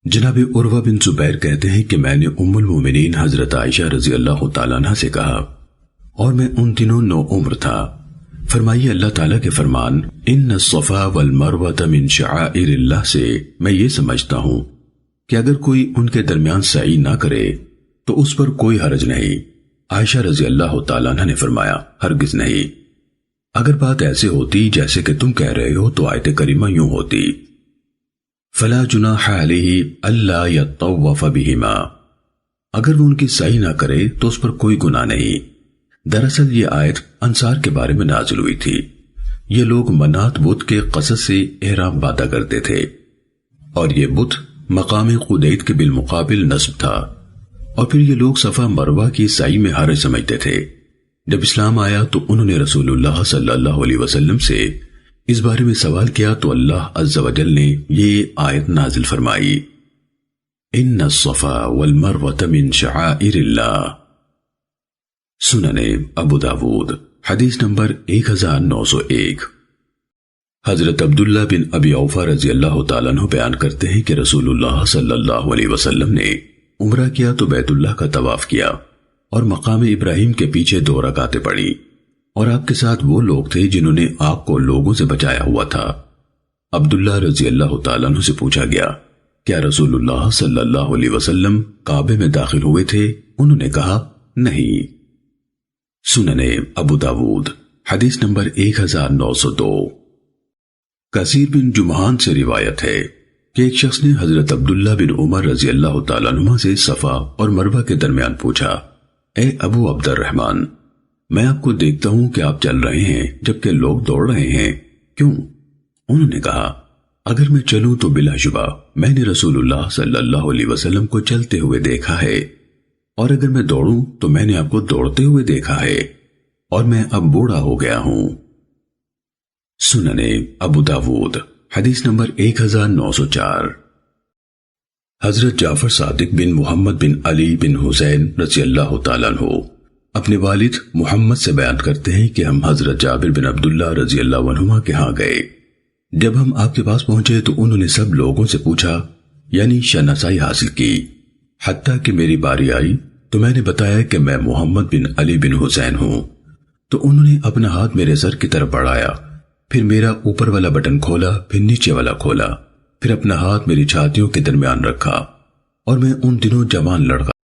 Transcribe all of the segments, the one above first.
جناب عروہ بن زبیر کہتے ہیں کہ میں نے ام المومنین حضرت عائشہ رضی اللہ تعالیٰ عنہ سے کہا، اور میں ان دنوں نو عمر تھا، فرمائی اللہ تعالیٰ کے فرمان ان الصفا والمروہ من شعائر اللہ سے میں یہ سمجھتا ہوں کہ اگر کوئی ان کے درمیان سعی نہ کرے تو اس پر کوئی حرج نہیں۔ عائشہ رضی اللہ تعالیٰ عنہ نے فرمایا، ہرگز نہیں۔ اگر بات ایسے ہوتی جیسے کہ تم کہہ رہے ہو تو آیت کریمہ یوں ہوتی، فلا جناح علیہ الا یطوف بہما، اگر وہ ان کی سعی نہ کرے تو اس پر کوئی گناہ نہیں۔ دراصل یہ آیت انصار کے بارے میں نازل ہوئی تھی۔ یہ لوگ منات بت کے قصد سے احرام باندھا کرتے تھے، اور یہ بت مقام قدید کے بالمقابل نصب تھا، اور پھر یہ لوگ صفا مروہ کی سعی میں حرج سمجھتے تھے۔ جب اسلام آیا تو انہوں نے رسول اللہ صلی اللہ علیہ وسلم سے اس بارے میں سوال کیا تو اللہ عز و جل نے یہ آیت نازل فرمائی، ان الصفا والمروہ من شعائر اللہ۔ سنن ابو داود حدیث نمبر 1901۔ حضرت عبداللہ بن ابی اوفا رضی اللہ تعالیٰ عنہ بیان کرتے ہیں کہ رسول اللہ صلی اللہ علیہ وسلم نے عمرہ کیا تو بیت اللہ کا طواف کیا اور مقام ابراہیم کے پیچھے 2 رکعتیں پڑھی، اور آپ کے ساتھ وہ لوگ تھے جنہوں نے آپ کو لوگوں سے بچایا ہوا تھا۔ عبداللہ رضی اللہ تعالیٰ عنہ سے پوچھا گیا، کیا رسول اللہ صلی اللہ علیہ وسلم کعبے میں داخل ہوئے تھے؟ انہوں نے کہا نہیں۔ سنن ابو داود حدیث نمبر 1902۔ کثیر بن جمحان سے روایت ہے کہ ایک شخص نے حضرت عبداللہ بن عمر رضی اللہ تعالیٰ عنہ سے صفا اور مروہ کے درمیان پوچھا، اے ابو عبد الرحمن، میں آپ کو دیکھتا ہوں کہ آپ چل رہے ہیں جبکہ لوگ دوڑ رہے ہیں، کیوں؟ انہوں نے کہا، اگر میں چلوں تو بلا شبہ میں نے رسول اللہ صلی اللہ علیہ وسلم کو چلتے ہوئے دیکھا ہے، اور اگر میں دوڑوں تو میں نے آپ کو دوڑتے ہوئے دیکھا ہے، اور میں اب بوڑھا ہو گیا ہوں۔ سنن ابو داود حدیث نمبر 1904۔ حضرت جعفر صادق بن محمد بن علی بن حسین رضی اللہ تعالیٰ عنہ اپنے والد محمد سے بیان کرتے ہیں کہ ہم حضرت جابر بن عبداللہ رضی اللہ عنہما کے ہاں گئے۔ جب ہم آپ کے پاس پہنچے تو انہوں نے سب لوگوں سے پوچھا، یعنی شناسائی حاصل کی، حتیٰ کہ میری باری آئی تو میں نے بتایا کہ میں محمد بن علی بن حسین ہوں، تو انہوں نے اپنا ہاتھ میرے سر کی طرف بڑھایا، پھر میرا اوپر والا بٹن کھولا، پھر نیچے والا کھولا، پھر اپنا ہاتھ میری چھاتیوں کے درمیان رکھا، اور میں ان دنوں جوان لڑکا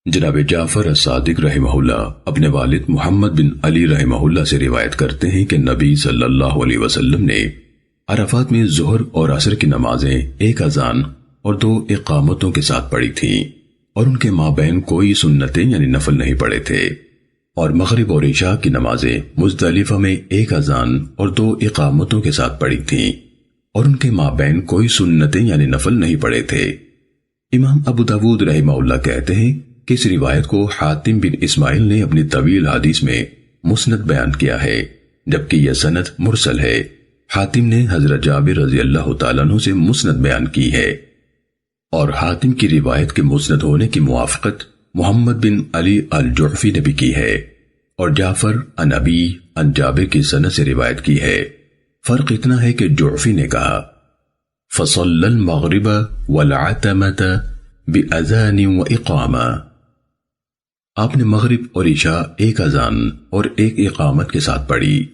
جناب جعفر صادق رحمہ اللہ اپنے والد محمد بن علی رحمہ اللہ سے روایت کرتے ہیں کہ نبی صلی اللہ علیہ وسلم نے عرفات میں ظہر اور عصر کی نمازیں 1 اذان اور 2 اقامتوں کے ساتھ پڑھی تھیں، اور ان کے مابین کوئی سنتیں یعنی نفل نہیں پڑھے تھے، اور مغرب اور عشاء کی نمازیں مزدلفہ میں 1 اذان اور 2 اقامتوں کے ساتھ پڑھی تھیں، اور ان کے مابین کوئی سنتیں یعنی نفل نہیں پڑھے تھے۔ امام ابو داود رحمہ اللہ کہتے ہیں کہ اس روایت کو حاتم بن اسماعیل نے اپنی طویل حدیث میں مسند بیان کیا ہے، جبکہ یہ سند مرسل ہے۔ حاتم نے حضرت جابر رضی اللہ تعالیٰ عنہ سے مسند بیان کی ہے، اور حاتم کی روایت کے مسند ہونے کی موافقت محمد بن علی الجعفی نے بھی کی ہے، اور جعفر عن ابی عن جابر کی سند سے روایت کی ہے۔ فرق اتنا ہے کہ جعفی نے کہا فصل المغرب والعتمۃ بأذان وإقامہ، آپ نے مغرب اور عشاء ایک اذان اور ایک اقامت کے ساتھ پڑھی۔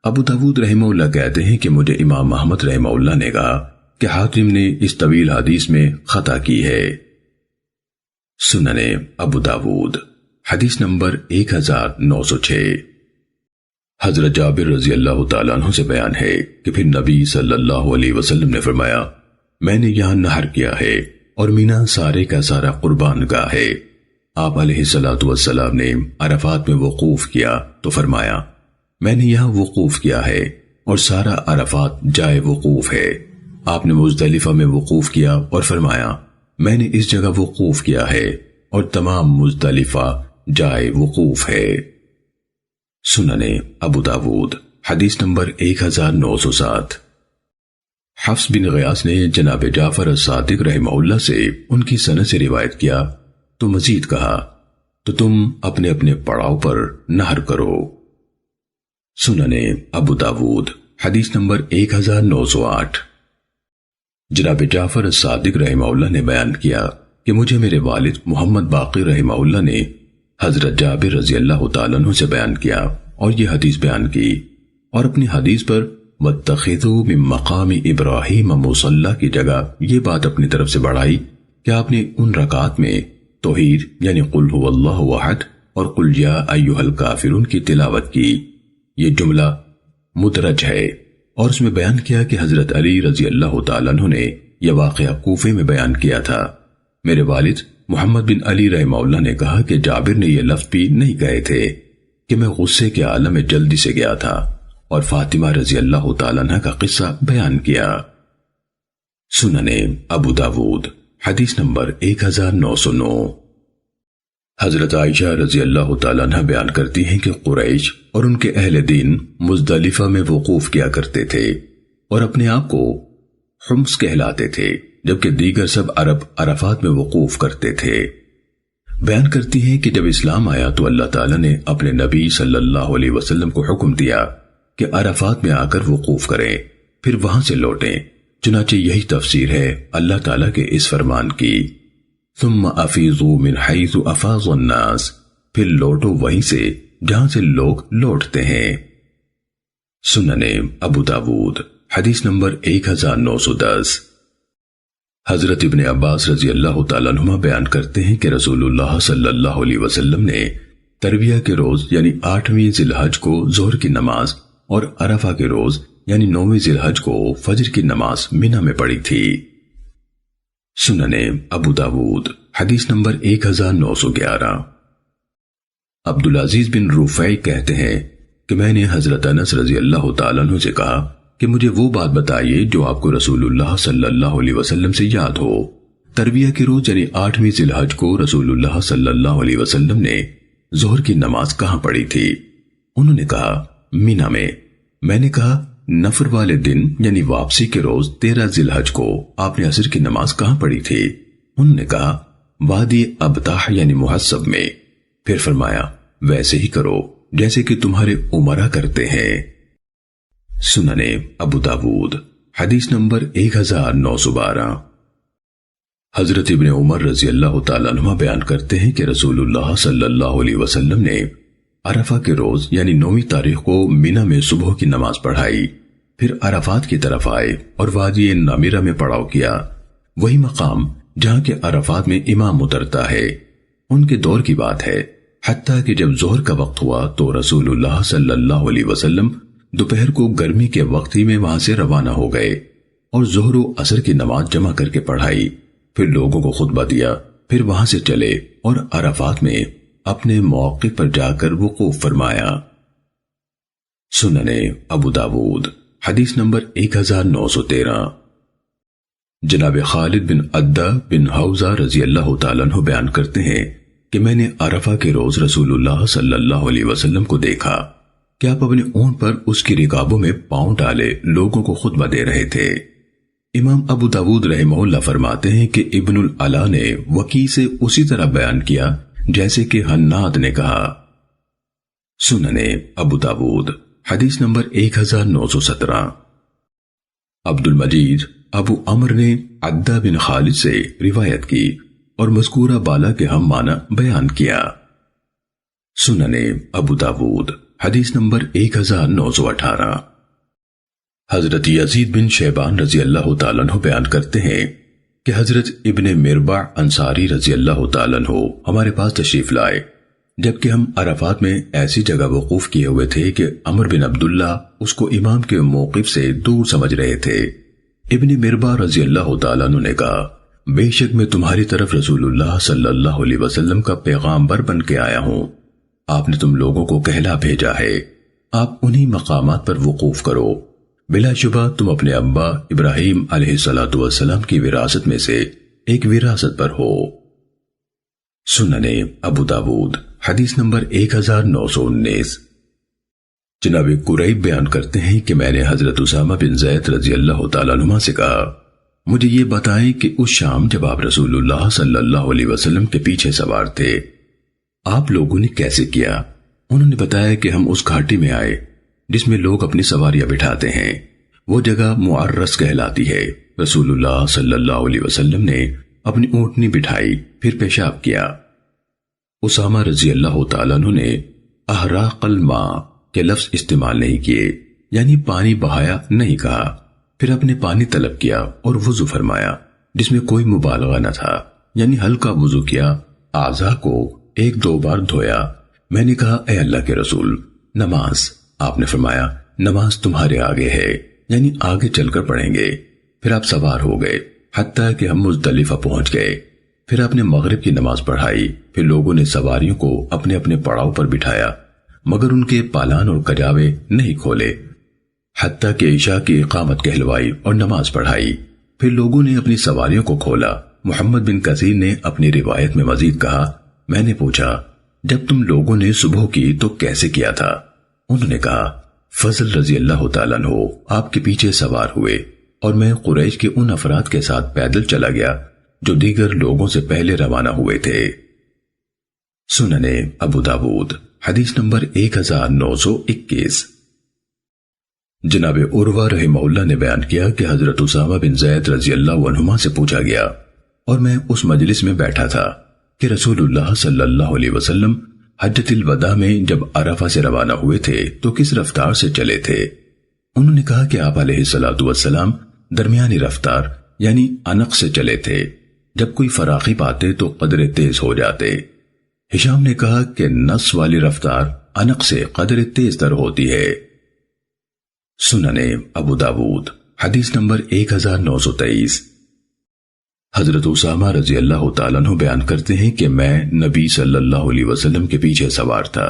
ابو داود رحمہ اللہ کہتے ہیں کہ مجھے امام احمد رحمہ اللہ نے کہا کہ حاتم نے اس طویل حدیث میں خطا کی ہے۔ سنن ابو داود حدیث نمبر 1906۔ حضرت جابر رضی اللہ تعالیٰ عنہ سے بیان ہے کہ پھر نبی صلی اللہ علیہ وسلم نے فرمایا، میں نے یہاں نہر کیا ہے اور مینا سارے کا سارا قربان گاہ ہے۔ آپ علیہ الصلوۃ والسلام نے عرفات میں وقوف کیا تو فرمایا، میں نے یہاں وقوف کیا ہے اور سارا عرفات جائے وقوف ہے۔ آپ نے مزدلفہ میں وقوف کیا اور فرمایا، میں نے اس جگہ وقوف کیا ہے اور تمام مزدلفہ جائے وقوف ہے۔ سنن ابو داود حدیث نمبر 1907۔ حفص بن غیاث نے جناب جعفر الصادق رحمہ اللہ سے ان کی سند سے روایت کیا تو مزید کہا، تو تم اپنے اپنے پڑاؤ پر نہر کرو۔ سنن ابو داود حدیث نمبر 1908۔ جناب جعفر الصادق رحمہ اللہ نے بیان کیا کہ مجھے میرے والد محمد باقر رحمہ اللہ نے حضرت جابر رضی اللہ تعالیٰ عنہ سے بیان کیا اور یہ حدیث بیان کی، اور اپنی حدیث پر وَاتَّخِذُوا مِن مَّقَامِ إِبْرَاهِيمَ مُصَلَّى کی جگہ یہ بات اپنی طرف سے بڑھائی کہ آپ نے ان رکعات میں توحید یعنی قل هو اللہ احد اور قل یا ایھا الکافرون کی تلاوت کی۔ یہ جملہ مدرج ہے، اور اس میں بیان کیا کہ حضرت علی رضی اللہ تعالیٰ عنہ نے یہ واقعہ کوفے میں بیان کیا تھا۔ میرے والد محمد بن علی رحمہ اللہ نے کہا کہ جابر نے یہ لفظ بھی نہیں کہے تھے کہ میں غصے کے عالم میں جلدی سے گیا تھا اور فاطمہ رضی اللہ تعالیٰ عنہ کا قصہ بیان کیا۔ سنن ابو داود حدیث نمبر 1909۔ حضرت عائشہ رضی اللہ تعالیٰ عنہ بیان کرتی ہیں کہ قریش اور ان کے اہل دین مزدلفہ میں وقوف کیا کرتے تھے اور اپنے آپ کو حمص کہلاتے تھے، جبکہ دیگر سب عرب عرفات میں وقوف کرتے تھے۔ بیان کرتی ہیں کہ جب اسلام آیا تو اللہ تعالیٰ نے اپنے نبی صلی اللہ علیہ وسلم کو حکم دیا کہ عرفات میں آ کر وقوف کریں پھر وہاں سے لوٹیں۔ چنانچہ یہی تفسیر ہے اللہ تعالیٰ کے اس فرمان کی، ثم افیضوا من حیث افاض الناس، پھر لوٹو وہیں سے جہاں سے لوگ لوٹتے ہیں۔ سنن ابو داود حدیث نمبر 1910۔ حضرت ابن عباس رضی اللہ تعالیٰ عنہما بیان کرتے ہیں کہ رسول اللہ صلی اللہ علیہ وسلم نے ترویہ کے روز یعنی 8ویں ذی الحج کو ظہر کی نماز اور عرفہ کے روز یعنی 9ویں ذی الحج کو فجر کی نماز مینا میں پڑھی تھی۔ سنن ابو داود حدیث نمبر 1911۔ عبدالعزیز بن رفیع کہتے ہیں کہ میں نے حضرت انس رضی اللہ تعالیٰ عنہ سے کہا کہ مجھے وہ بات بتائیے جو آپ کو رسول اللہ صلی اللہ علیہ وسلم سے یاد ہو۔ ترویہ کے روز یعنی 8ویں ذی الحج کو رسول اللہ صلی اللہ علیہ وسلم نے ظہر کی نماز کہاں پڑھی تھی؟ انہوں نے کہا مینا میں۔ میں نے کہا نفر والے دن یعنی واپسی کے روز 13 ذی الحج کو آپ نے عصر کی نماز کہاں پڑھی تھی؟ انہوں نے کہا وادی ابطاح یعنی محسب میں۔ پھر فرمایا ویسے ہی کرو جیسے کہ تمہارے امرا کرتے ہیں۔ سنن ابو داود حدیث نمبر 1912۔ حضرت ابن عمر رضی اللہ تعالیٰ عنہ بیان کرتے ہیں کہ رسول اللہ صلی اللہ علیہ وسلم نے عرفہ کے روز یعنی 9ویں تاریخ کو مینا میں صبح کی نماز پڑھائی، پھر عرفات کی طرف آئے اور وادی نامیرہ میں پڑاؤ کیا، وہی مقام جہاں کے عرفات میں امام اترتا ہے۔ ان کے دور کی بات ہے، حتیٰ کہ جب ظہر کا وقت ہوا تو رسول اللہ صلی اللہ علیہ وسلم دوپہر کو گرمی کے وقت ہی میں وہاں سے روانہ ہو گئے اور ظہر و عصر کی نماز جمع کر کے پڑھائی، پھر لوگوں کو خطبہ دیا، پھر وہاں سے چلے اور عرفات میں اپنے موقع پر جا کر وقوف فرمایا۔ سنن ابو داود حدیث نمبر 1913۔ جناب خالد بن عدہ بن حوزہ رضی اللہ تعالیٰ عنہ بیان کرتے ہیں کہ میں نے عرفہ کے روز رسول اللہ صلی اللہ علیہ وسلم کو دیکھا کہ آپ اپنے اونٹ پر اس کی رکابوں میں پاؤں ڈالے لوگوں کو خطبہ دے رہے تھے۔ امام ابو داود رحمہ اللہ فرماتے ہیں کہ ابن العلا نے وکی سے اسی طرح بیان کیا جیسے کہ حناد نے کہا۔ سننے ابو داود حدیث نمبر 1917۔ عبد المجید ابو عمر نے عدہ بن خالد سے روایت کی اور مذکورہ بالا کے ہم معنی بیان کیا۔ سننے ابو داود حدیث نمبر 1918۔ حضرت یزید بن شیبان رضی اللہ تعالیٰ عنہ بیان کرتے ہیں کہ حضرت ابن مربع انصاری رضی اللہ تعالیٰ عنہ ہمارے پاس تشریف لائے جبکہ ہم عرفات میں ایسی جگہ وقوف کیے ہوئے تھے کہ عمر بن عبداللہ اس کو امام کے موقف سے دور سمجھ رہے تھے۔ ابن مربع رضی اللہ تعالیٰ عنہ نے کہا، بے شک میں تمہاری طرف رسول اللہ صلی اللہ علیہ وسلم کا پیغامبر بن کے آیا ہوں۔ آپ نے تم لوگوں کو کہلا بھیجا ہے، آپ انہی مقامات پر وقوف کرو۔ بلا شبہ تم اپنے ابا ابراہیم علیہ السلام کی وراثت میں سے ایک وراثت پر ہو۔ سننے ابو داود حدیث نمبر 1919۔ جناب قریب بیان کرتے ہیں کہ میں نے حضرت اسامہ بن زید رضی اللہ تعالیٰ عنہ سے کہا، مجھے یہ بتائیں کہ اس شام جب آپ رسول اللہ صلی اللہ علیہ وسلم کے پیچھے سوار تھے آپ لوگوں نے کیسے کیا؟ انہوں نے بتایا کہ ہم اس گھاٹی میں آئے جس میں لوگ اپنی سواریاں بٹھاتے ہیں، وہ جگہ معرس کہلاتی ہے۔ رسول اللہ صلی اللہ علیہ وسلم نے اپنی اونٹنی بٹھائی پھر پیشاب کیا۔ اسامہ رضی اللہ تعالیٰ عنہ نے احراق الماء کے لفظ استعمال نہیں کیے، یعنی پانی بہایا نہیں کہا، پھر اپنے پانی طلب کیا اور وضو فرمایا جس میں کوئی مبالغہ نہ تھا، یعنی ہلکا وضو کیا، اعضاء کو 1-2 بار دھویا۔ میں نے کہا، اے اللہ کے رسول، نماز؟ آپ نے فرمایا، نماز تمہارے آگے ہے، یعنی آگے چل کر پڑھیں گے۔ پھر آپ سوار ہو گئے حتیٰ کہ ہم مزدلفہ پہنچ گئے۔ پھر آپ نے مغرب کی نماز پڑھائی، پھر لوگوں نے سواریوں کو اپنے اپنے پڑاؤ پر بٹھایا مگر ان کے پالان اور کجاوے نہیں کھولے، حتیٰ کہ عشاء کی اقامت کہلوائی اور نماز پڑھائی، پھر لوگوں نے اپنی سواریوں کو کھولا۔ محمد بن کثیر نے اپنی روایت میں مزید کہا، میں نے پوچھا، جب تم لوگوں نے صبح کی تو کیسے کیا تھا؟ انہوں نے کہا، فضل رضی اللہ تعالیٰ عنہ آپ کے پیچھے سوار ہوئے اور میں قریش کے ان افراد کے ساتھ پیدل چلا گیا جو دیگر لوگوں سے پہلے روانہ ہوئے تھے۔ سننے ابو داود حدیث نمبر 1921۔ جناب عروہ رحمہ اللہ نے بیان کیا کہ حضرت اسامہ بن زید رضی اللہ عنہما سے پوچھا گیا اور میں اس مجلس میں بیٹھا تھا کہ رسول اللہ صلی اللہ علیہ وسلم حجۃ الوداع میں جب عرفہ سے روانہ ہوئے تھے تو کس رفتار سے چلے تھے؟ انہوں نے کہا کہ آپ علیہ السلام درمیانی رفتار یعنی انق سے چلے تھے، جب کوئی فراخی پاتے تو قدر تیز ہو جاتے۔ ہشام نے کہا کہ نص والی رفتار انق سے قدر تیز تر ہوتی ہے۔ سننے ابو داود حدیث نمبر 1923۔ حضرت اسامہ رضی اللہ تعالیٰ عنہ بیان کرتے ہیں کہ میں نبی صلی اللہ علیہ وسلم کے پیچھے سوار تھا۔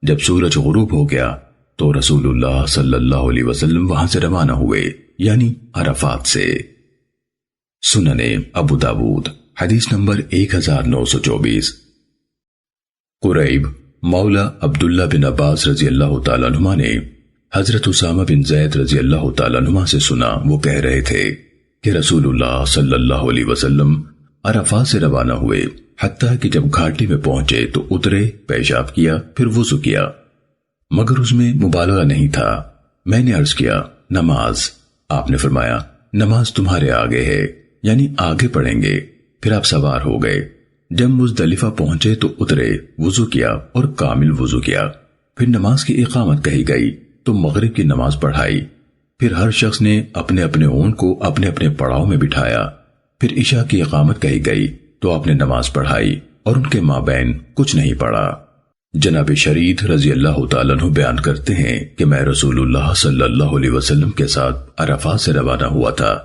جب سورج غروب ہو گیا تو رسول اللہ صلی اللہ علیہ وسلم وہاں سے روانہ ہوئے، یعنی عرفات سے۔ سننے ابو داود حدیث نمبر 1924۔ قریب مولا عبداللہ بن عباس رضی اللہ تعالیٰ عنہ نے حضرت اسامہ بن زید رضی اللہ تعالیٰ عنہ سے سنا، وہ کہہ رہے تھے کہ رسول اللہ صلی اللہ علیہ وسلم عرفات سے روانہ ہوئے، حتیٰ کہ جب گھاٹی میں پہنچے تو اترے، پیشاب کیا، پھر وضو کیا، مگر اس میں مبالغہ نہیں تھا۔ میں نے عرض کیا، نماز؟ آپ نے فرمایا، نماز تمہارے آگے ہے، یعنی آگے پڑھیں گے۔ پھر آپ سوار ہو گئے، جب مزدلفہ پہنچے تو اترے، وضو کیا اور کامل وضو کیا، پھر نماز کی اقامت کہی گئی تو مغرب کی نماز پڑھائی، پھر ہر شخص نے اپنے اپنے اونٹ کو اپنے اپنے پڑاؤ میں بٹھایا، پھر عشاء کی اقامت کہی گئی تو آپ نے نماز پڑھائی اور ان کے مابین کچھ نہیں پڑھا۔ جناب شرید رضی اللہ تعالیٰ عنہ بیان کرتے ہیں کہ میں رسول اللہ صلی اللہ علیہ وسلم کے ساتھ عرفات سے روانہ ہوا تھا،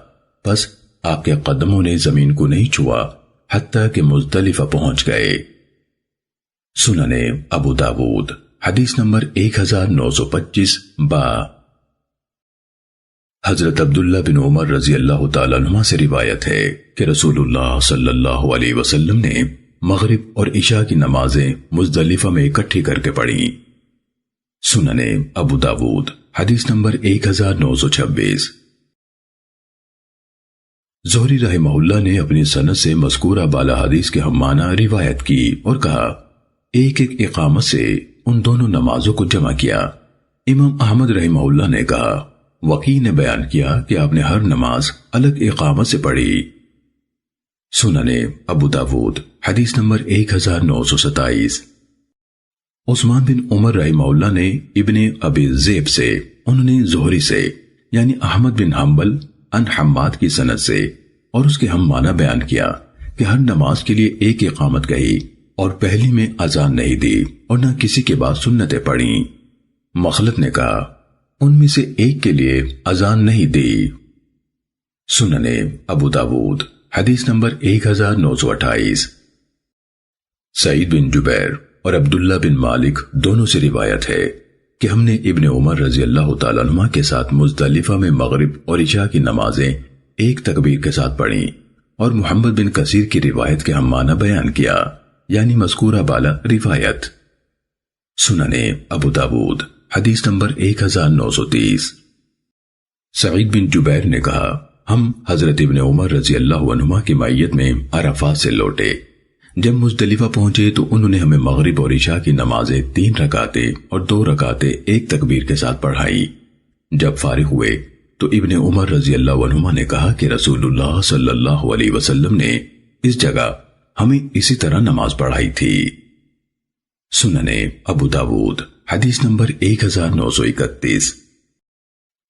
بس آپ کے قدموں نے زمین کو نہیں چھوا حتیٰ کہ مزدلفہ پہنچ گئے۔ سننے ابو داود حدیث نمبر 1925 با۔ حضرت عبداللہ بن عمر رضی اللہ تعالیٰ عنہ سے روایت ہے کہ رسول اللہ صلی اللہ علیہ وسلم نے مغرب اور عشاء کی نمازیں مزدلفہ میں اکٹھی کر کے پڑھیں۔ سننے ابو داود حدیث نمبر 1926۔ زہری رحمہ اللہ نے اپنی سند سے مذکورہ بالا حدیث کے ہم معنی روایت کی اور کہا ایک ایک اقامت سے ان دونوں نمازوں کو جمع کیا۔ امام احمد رحمہ اللہ نے کہا وقیع نے بیان کیا کہ آپ نے ہر نماز الگ اقامت سے پڑھی۔ سنن ابو داود حدیث نمبر 1927۔ عثمان بن عمر رحمہ اللہ نے ابن ابی ذئب سے، انہوں نے زہری سے یعنی احمد بن حنبل ان حماد کی سند سے اور اس کے ہم معنی بیان کیا کہ ہر نماز کے لیے ایک اقامت کہی اور پہلی میں اذان نہیں دی اور نہ کسی کے بعد سنتیں پڑھیں۔ مخلد نے کہا ان میں سے ایک کے لیے اذان نہیں دی۔ سنن ابو داود حدیث نمبر 1928۔ سعید بن جبیر اور عبداللہ بن مالک دونوں سے روایت ہے کہ ہم نے ابن عمر رضی اللہ تعالیٰ عنہ کے ساتھ مزدلفہ میں مغرب اور عشاء کی نمازیں ایک تکبیر کے ساتھ پڑھیں، اور محمد بن کثیر کی روایت کے ہم معنی بیان کیا، یعنی مذکورہ بالا روایت۔ سنن ابو داود حدیث نمبر 1930۔ سعید بن جبیر نے کہا ہم حضرت ابن عمر رضی اللہ عنہما کی معیت میں عرفات سے لوٹے، جب مزدلفہ پہنچے تو انہوں نے ہمیں مغرب اور عشاء کی نمازیں 3 رکعتیں اور 2 رکعتیں ایک تکبیر کے ساتھ پڑھائی۔ جب فارغ ہوئے تو ابن عمر رضی اللہ عنہما نے کہا کہ رسول اللہ صلی اللہ علیہ وسلم نے اس جگہ ہمیں اسی طرح نماز پڑھائی تھی۔ سنن ابو داود حدیث نمبر 1931۔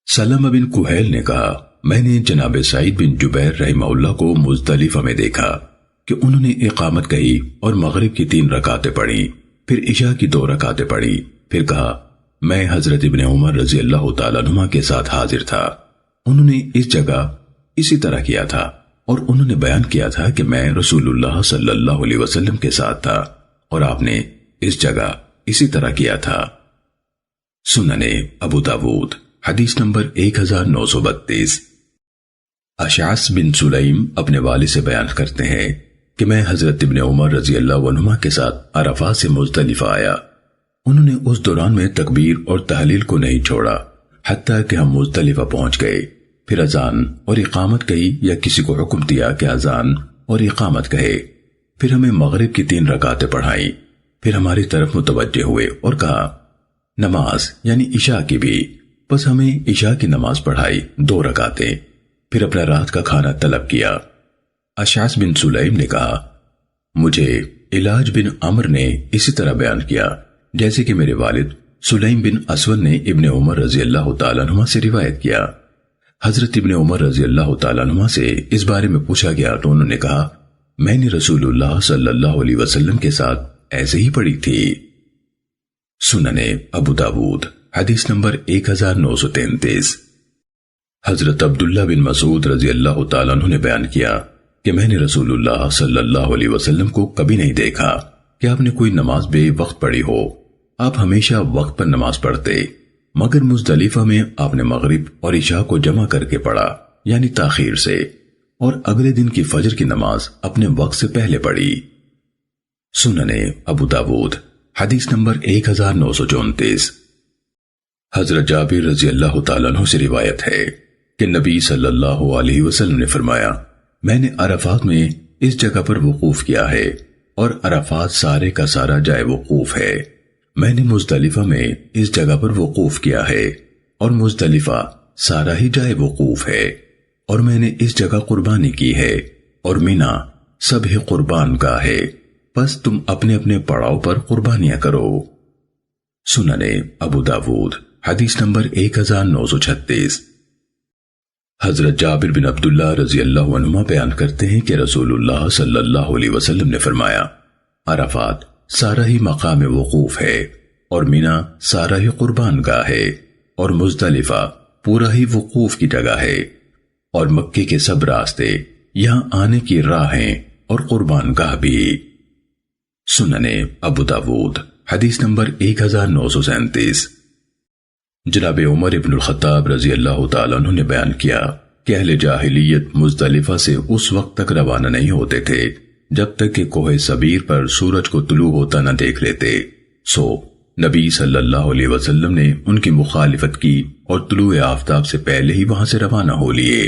سلمہ بن کہیل نے کہا میں نے جناب سعید بن جبیر رحمہ اللہ کو مزدلفہ میں دیکھا کہ انہوں نے اقامت کہی اور مغرب کی 3 رکعتیں پڑھی، پھر عشاء کی 2 رکعتیں پڑھی، پھر کہا میں حضرت ابن عمر رضی اللہ تعالیٰ عنہ کے ساتھ حاضر تھا، انہوں نے اس جگہ اسی طرح کیا تھا، اور انہوں نے بیان کیا تھا کہ میں رسول اللہ صلی اللہ علیہ وسلم کے ساتھ تھا اور آپ نے اس جگہ اسی طرح کیا تھا۔ سنن ابو داود حدیث نمبر 1932۔ اشعث بن سلیم اپنے والد سے بیان کرتے ہیں کہ میں حضرت ابن عمر رضی اللہ عنہما کے ساتھ عرفات سے مزدلفہ آیا، انہوں نے اس دوران میں تکبیر اور تحلیل کو نہیں چھوڑا حتیٰ کہ ہم مزدلفہ پہنچ گئے، پھر اذان اور اقامت کہی یا کسی کو حکم دیا کہ اذان اور اقامت کہے، پھر ہمیں مغرب کی 3 رکعتیں پڑھائیں، پھر ہماری طرف متوجہ ہوئے اور کہا نماز یعنی عشاء کی بھی، بس ہمیں عشاء کی نماز پڑھائی 2 رکعتیں، پھر اپنا رات کا کھانا طلب کیا۔ اشعث بن سلیم نے کہا مجھے علاج بن عمر نے اسی طرح بیان کیا جیسے کہ میرے والد سلیم بن اسود نے ابن عمر رضی اللہ تعالیٰ عنہ سے روایت کیا۔ حضرت ابن عمر رضی اللہ تعالیٰ عنہ سے اس بارے میں پوچھا گیا تو انہوں نے کہا میں نے رسول اللہ صلی اللہ علیہ وسلم کے ساتھ ایسے ہی پڑھی تھی۔ سنن ابو داود حدیث نمبر 1933۔ حضرت عبداللہ بن مسعود رضی اللہ تعالیٰ عنہ نے بیان کیا کہ میں نے رسول اللہ صلی اللہ علیہ وسلم کو کبھی نہیں دیکھا کہ آپ نے کوئی نماز بے وقت پڑھی ہو، آپ ہمیشہ وقت پر نماز پڑھتے، مگر مزدلفہ میں آپ نے مغرب اور عشاء کو جمع کر کے پڑھا یعنی تاخیر سے، اور اگلے دن کی فجر کی نماز اپنے وقت سے پہلے پڑھی۔ سنن ابو داود حدیث نمبر 1934۔ حضرت جابر رضی اللہ تعالیٰ عنہ سے روایت ہے کہ نبی صلی اللہ علیہ وسلم نے فرمایا میں نے عرفات میں اس جگہ پر وقوف کیا ہے اور عرفات سارے کا سارا جائے وقوف ہے، میں نے مزدلفہ میں اس جگہ پر وقوف کیا ہے اور مزدلفہ سارا ہی جائے وقوف ہے، اور میں نے اس جگہ قربانی کی ہے اور مینا سب ہی قربان گاہ ہے، بس تم اپنے اپنے پڑاؤ پر قربانیاں کرو۔ سنن ابو داود حدیث نمبر 1936۔ حضرت جابر بن عبداللہ رضی اللہ عنہما بیان کرتے ہیں کہ رسول اللہ صلی اللہ علیہ وسلم نے فرمایا عرفات سارا ہی مقام وقوف ہے اور مینا سارا ہی قربان گاہ ہے اور مزدلفہ پورا ہی وقوف کی جگہ ہے، اور مکے کے سب راستے یہاں آنے کی راہیں اور قربان گاہ بھی۔ سنن ابو داود حدیث نمبر 1937۔ جناب عمر ابن الخطاب رضی اللہ تعالیٰ عنہ نے بیان کیا کہ اہل جاہلیت مزدلفہ سے اس وقت تک روانہ نہیں ہوتے تھے جب تک کہ کوہ سبیر پر سورج کو طلوع ہوتا نہ دیکھ لیتے، سو نبی صلی اللہ علیہ وسلم نے ان کی مخالفت کی اور طلوع آفتاب سے پہلے ہی وہاں سے روانہ ہو لیے۔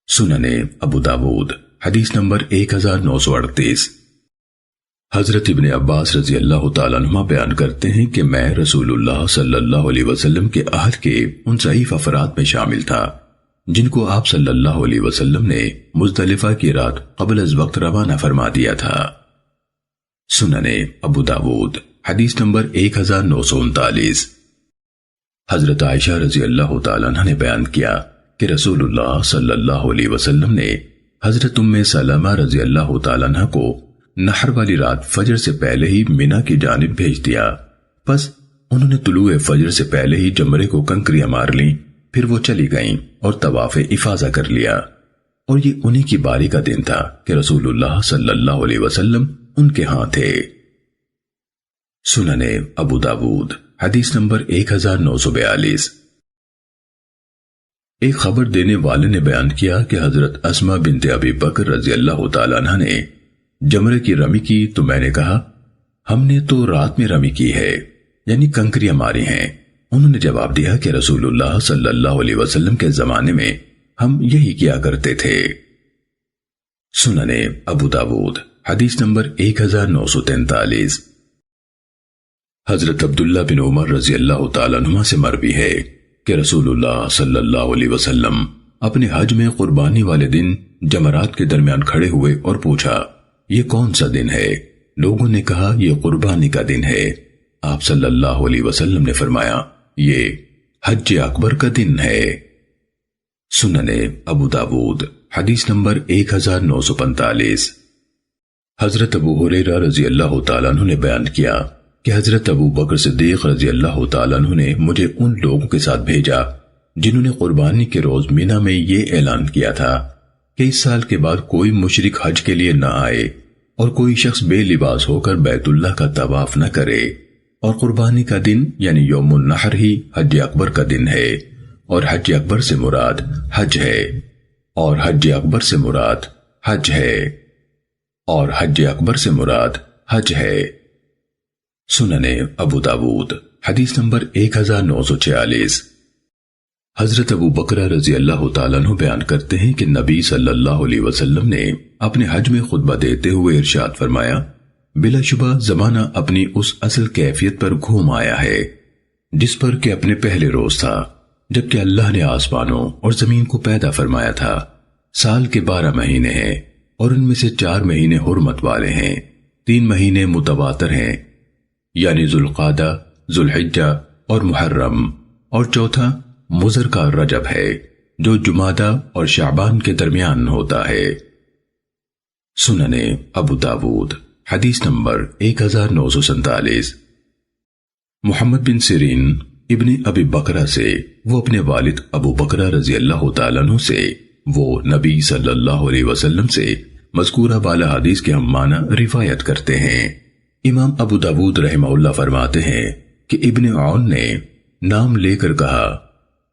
سننے ابو داود حدیث نمبر 1938۔ حضرت ابن عباس رضی اللہ تعالیٰ عنہ بیان کرتے ہیں کہ میں رسول اللہ صلی اللہ علیہ وسلم کے عہد کے ان ضعیف افراد میں شامل تھا جن کو آپ صلی اللہ علیہ وسلم نے مزدلفہ کی رات قبل از وقت روانہ فرما دیا تھا۔ سننے ابو داود حدیث نمبر 1939۔ حضرت عائشہ رضی اللہ تعالیٰ عنہ نے بیان کیا کہ رسول اللہ صلی اللہ علیہ وسلم نے حضرت ام سلمہ رضی اللہ تعالیٰ عنہ کو نحر والی رات فجر سے پہلے ہی مینا کی جانب بھیج دیا، پس انہوں نے طلوع فجر سے پہلے ہی جمرے کو کنکریاں مار لیں، پھر وہ چلی گئیں اور طواف افاضہ کر لیا، اور یہ انہی کی باری کا دن تھا کہ رسول اللہ صلی اللہ علیہ وسلم ان کے ہاں تھے۔ سننے ابو داود حدیث نمبر 1942۔ ایک خبر دینے والے نے بیان کیا کہ حضرت اسماء بنت ابی بکر رضی اللہ تعالیٰ عنہ نے جمرے کی رمی کی تو میں نے کہا ہم نے تو رات میں رمی کی ہے، یعنی کنکریاں ماری ہیں۔ انہوں نے جواب دیا کہ رسول اللہ صلی اللہ علیہ وسلم کے زمانے میں ہم یہی کیا کرتے تھے۔ سننے ابو داود حدیث نمبر 1943۔ حضرت عبداللہ بن عمر رضی اللہ تعالیٰ عنہ سے مروی ہے کہ رسول اللہ صلی اللہ علیہ وسلم اپنے حج میں قربانی والے دن جمرات کے درمیان کھڑے ہوئے اور پوچھا یہ کون سا دن ہے؟ لوگوں نے کہا یہ قربانی کا دن ہے۔ آپ صلی اللہ علیہ وسلم نے فرمایا یہ حج اکبر کا دن ہے۔ سننے ابو داود حدیث نمبر 1945۔ حضرت ابو ہریرہ رضی اللہ تعالیٰ عنہ نے بیان کیا کہ حضرت ابو بکر صدیق رضی اللہ تعالیٰ عنہ نے مجھے ان لوگوں کے ساتھ بھیجا جنہوں نے قربانی کے روز مینا میں یہ اعلان کیا تھا کہ اس سال کے بعد کوئی مشرک حج کے لیے نہ آئے اور کوئی شخص بے لباس ہو کر بیت اللہ کا طواف نہ کرے، اور قربانی کا دن یعنی یوم النحر ہی حج اکبر کا دن ہے، اور حج اکبر سے مراد حج ہے، اور حج اکبر سے مراد حج ہے، اور حج اکبر سے مراد حج ہے۔ سننے ابو داود حدیث نمبر 1946۔ حضرت ابو بکر رضی اللہ تعالیٰ عنہ بیان کرتے ہیں کہ نبی صلی اللہ علیہ وسلم نے اپنے حج میں خطبہ دیتے ہوئے ارشاد فرمایا بلا شبہ زمانہ اپنی اس اصل کیفیت پر گھوم آیا ہے جس پر کہ اپنے پہلے روز تھا جبکہ اللہ نے آسمانوں اور زمین کو پیدا فرمایا تھا۔ سال کے 12 مہینے ہیں اور ان میں سے 4 مہینے حرمت والے ہیں، 3 مہینے متواتر ہیں یعنی ذوالقعدہ، ذوالحجہ اور محرم، اور چوتھا مضر کا رجب ہے جو جمادہ اور شعبان کے درمیان ہوتا ہے۔ سننے ابو داود حدیث نمبر 1947۔ محمد بن سیرین ابن ابی بکرہ سے وہ اپنے والد ابو بکرہ رضی اللہ تعالیٰ عنہ سے وہ نبی صلی اللہ علیہ وسلم سے مذکورہ بالا حدیث کے ہم معنی روایت کرتے ہیں۔ امام ابو داود رحمہ اللہ فرماتے ہیں کہ ابن عون نے نام لے کر کہا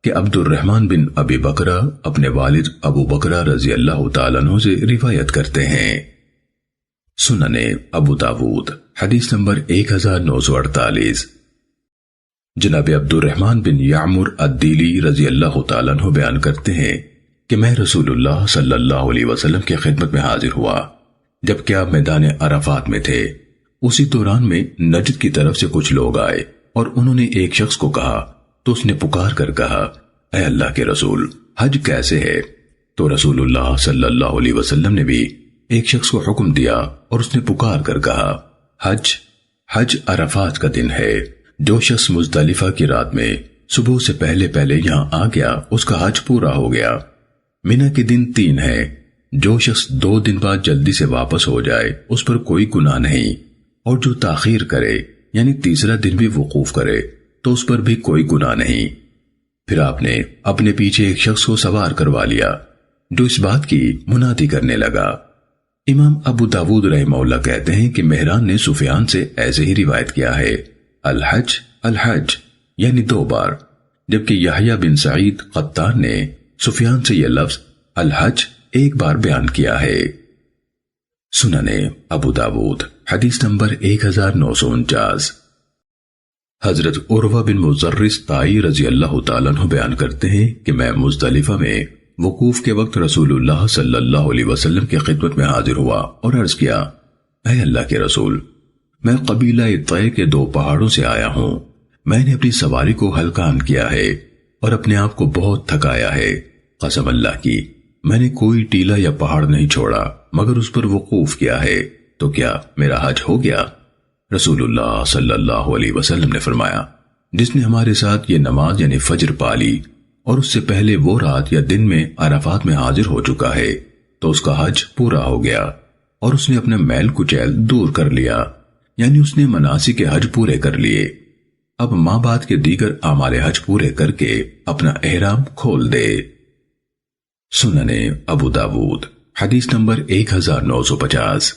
کہ عبد الرحمن بن ابی بکرہ اپنے والد ابو بکرہ رضی اللہ تعالیٰ عنہ سے روایت کرتے ہیں۔ سننے ابو داود حدیث نمبر 1948۔ جناب عبد الرحمن بن یعمر الدیلی رضی اللہ تعالیٰ عنہ بیان کرتے ہیں کہ میں رسول اللہ صلی اللہ علیہ وسلم کی خدمت میں حاضر ہوا جبکہ آپ میدان عرفات میں تھے۔ اسی دوران میں نجد کی طرف سے کچھ لوگ آئے اور انہوں نے ایک شخص کو کہا تو اس نے پکار کر کہا اے اللہ کے رسول حج کیسے ہے؟ تو رسول اللہ صلی اللہ علیہ وسلم نے بھی ایک شخص کو حکم دیا اور اس نے پکار کر کہا حج عرفات کا دن ہے، جو شخص مزدلفہ کی رات میں صبح سے پہلے پہلے یہاں آ گیا اس کا حج پورا ہو گیا۔ مینا کے دن 3 ہے، جو شخص 2 دن بعد جلدی سے واپس ہو جائے اس پر کوئی گناہ نہیں، اور جو تاخیر کرے یعنی تیسرا دن بھی وقوف کرے تو اس پر بھی کوئی گناہ نہیں۔ پھر آپ نے اپنے پیچھے ایک شخص کو سوار کروا لیا جو اس بات کی منادی کرنے لگا۔ امام ابو داود رحمہ اللہ کہتے ہیں کہ مہران نے سفیان سے ایسے ہی روایت کیا ہے الحج الحج یعنی 2 بار، جبکہ یحییٰ بن سعید قطان نے سفیان سے یہ لفظ الحج 1 بار بیان کیا ہے۔ سننے ابو داود حدیث نمبر 1949۔ حضرت عروہ بن مزرس طائی رضی اللہ تعالیٰ عنہ بیان کرتے ہیں کہ میں مزدلفہ میں وقوف کے وقت رسول اللہ صلی اللہ علیہ وسلم کی خدمت میں حاضر ہوا اور عرض کیا، اے اللہ کے رسول، میں قبیلہ طے کے 2 پہاڑوں سے آیا ہوں۔ میں نے اپنی سواری کو ہلکان کیا ہے اور اپنے آپ کو بہت تھکایا ہے۔ قسم اللہ کی، میں نے کوئی ٹیلا یا پہاڑ نہیں چھوڑا مگر اس پر وقوف کیا ہے، تو کیا میرا حج ہو گیا؟ رسول اللہ صلی اللہ علیہ وسلم نے فرمایا، جس نے ہمارے ساتھ یہ نماز یعنی فجر پالی اور اس سے پہلے وہ رات یا دن میں عرفات میں حاضر ہو چکا ہے تو اس کا حج پورا ہو گیا اور اس نے اپنے میل کچیل دور کر لیا، یعنی اس نے مناسک حج پورے کر لیے۔ اب ماں بعد کے دیگر اعمال حج پورے کر کے اپنا احرام کھول دے۔ سننے ابو داود حدیث نمبر 1950۔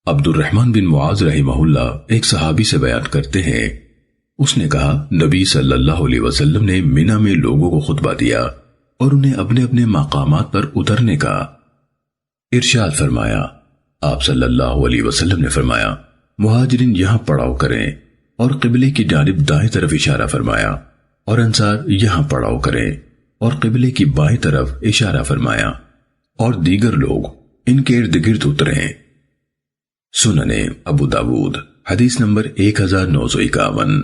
عبد الرحمن بن معاذ رحمہ اللہ ایک صحابی سے بیان کرتے ہیں، اس نے کہا، نبی صلی اللہ علیہ وسلم نے منی میں لوگوں کو خطبہ دیا اور انہیں اپنے اپنے مقامات پر اترنے کا ارشاد فرمایا۔ آپ صلی اللہ علیہ وسلم نے فرمایا، مہاجرین یہاں پڑاؤ کریں، اور قبلے کی جانب دائیں طرف اشارہ فرمایا، اور انصار یہاں پڑاؤ کریں اور قبلے کی بائیں طرف اشارہ فرمایا، اور دیگر لوگ ان کے ارد گرد اتریں۔ سننے ابو داود حدیث نمبر 1951۔